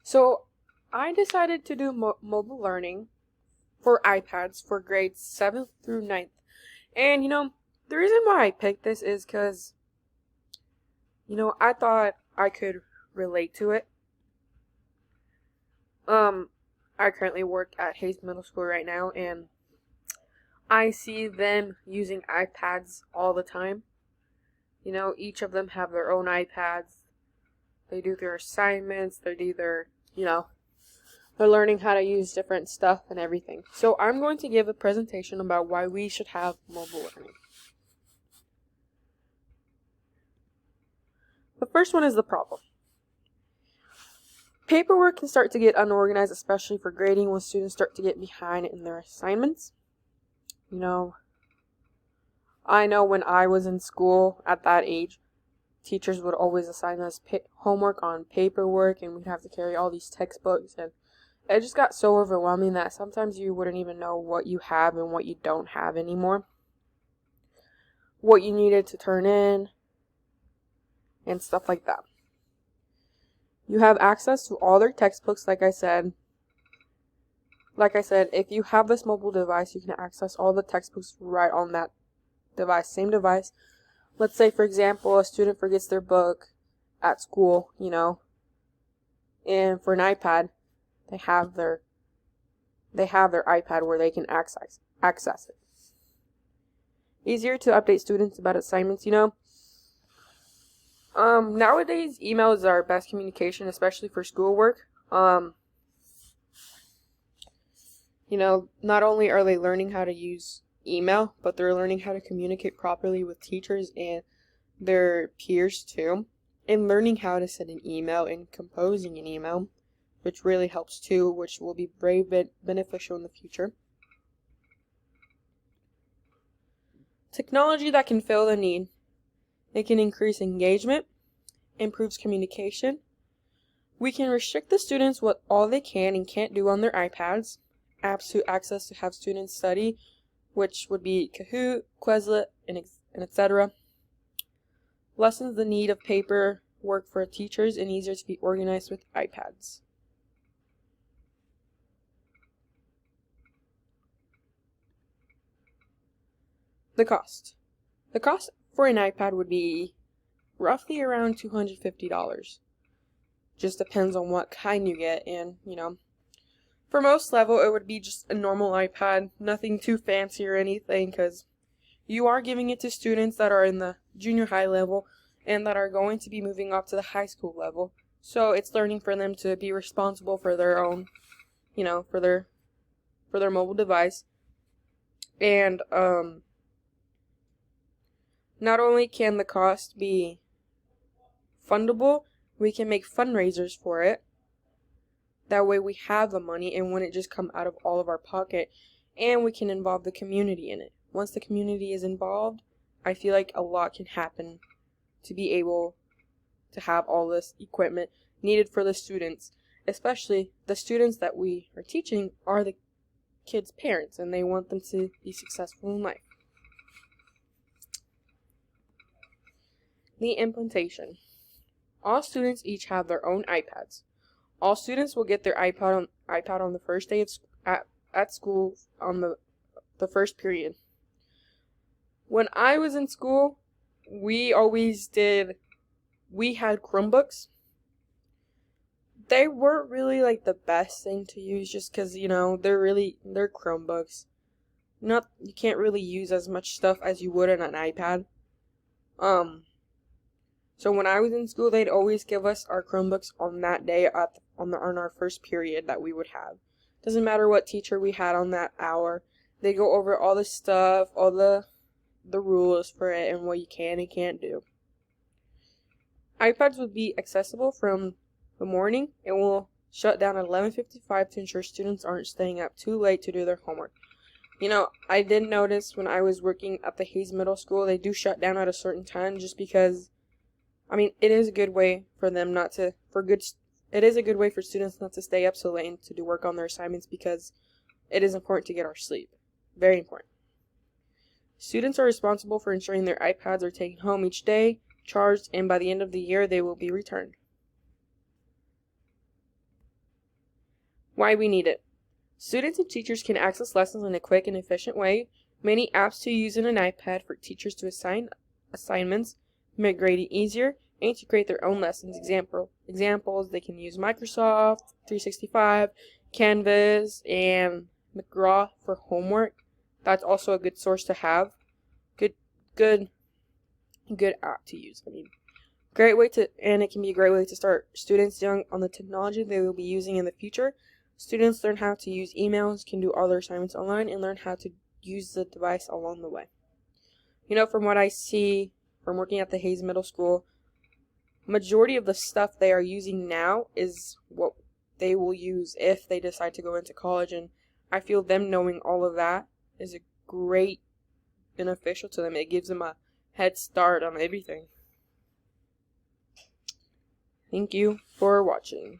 So I decided to do mobile learning for iPads for grades 7th through 9th. And the reason why I picked this is because, I thought I could relate to it. I currently work at Hayes Middle School right now, and I see them using iPads all the time. Each of them have their own iPads. They do their assignments, they do their, they're learning how to use different stuff and everything. So I'm going to give a presentation about why we should have mobile learning. The first one is the problem. Paperwork can start to get unorganized, especially for grading when students start to get behind in their assignments. I know when I was in school at that age, teachers would always assign us homework on paperwork, and we'd have to carry all these textbooks, and it just got so overwhelming that sometimes you wouldn't even know what you have and what you don't have anymore. What you needed to turn in, and stuff like that. You have access to all their textbooks, like I said. If you have this mobile device, you can access all the textbooks right on that device, same device. Let's say, for example, a student forgets their book at school, and for an iPad, they have their iPad where they can access it. Easier to update students about assignments, Nowadays, email is our best communication, especially for schoolwork. Not only are they learning how to use email, but they're learning how to communicate properly with teachers and their peers too, and learning how to send an email and composing an email, which really helps too, which will be very beneficial in the future. Technology that can fill the need. It can increase engagement, improves communication. We can restrict the students what all they can and can't do on their iPads. Apps to access to have students study, which would be Kahoot, Quizlet, and etc. Lessens the need of paper work for teachers and easier to be organized with iPads. The cost. The cost for an iPad would be roughly around $250. Just depends on what kind you get, and for most level it would be just a normal iPad, nothing too fancy or anything, because you are giving it to students that are in the junior high level and that are going to be moving up to the high school level. So it's learning for them to be responsible for their own, for their mobile device. And not only can the cost be fundable, we can make fundraisers for it. That way we have the money and wouldn't just come out of all of our pocket, and we can involve the community in it. Once the community is involved, I feel like a lot can happen to be able to have all this equipment needed for the students, especially the students that we are teaching are the kids' parents, and they want them to be successful in life. The implementation. All students each have their own iPads. All students will get their iPad on the first day at school on the first period. When I was in school, we had Chromebooks. They weren't really like the best thing to use just because, they're Chromebooks. You can't really use as much stuff as you would on an iPad. So when I was in school, they'd always give us our Chromebooks on that day on our first period that we would have. Doesn't matter what teacher we had on that hour. They go over all the stuff, all the rules for it, and what you can and can't do. iPads would be accessible from the morning and will shut down at 11:55 to ensure students aren't staying up too late to do their homework. I did notice when I was working at the Hayes Middle School, they do shut down at a certain time just because it is a good way for them it is a good way for students not to stay up so late and to do work on their assignments, because it is important to get our sleep. Very important. Students are responsible for ensuring their iPads are taken home each day, charged, and by the end of the year they will be returned. Why we need it. Students and teachers can access lessons in a quick and efficient way. Many apps to use in an iPad for teachers to assign assignments, make grading easier, and to create their own lessons. Examples, they can use Microsoft 365, Canvas, and McGraw for homework. That's also a good source to have. Good app to use. And it can be a great way to start students young on the technology they will be using in the future. Students learn how to use emails, can do all their assignments online, and learn how to use the device along the way. From what I see from working at the Hayes Middle School, majority of the stuff they are using now is what they will use if they decide to go into college, and I feel them knowing all of that is a great beneficial to them. It gives them a head start on everything. Thank you for watching.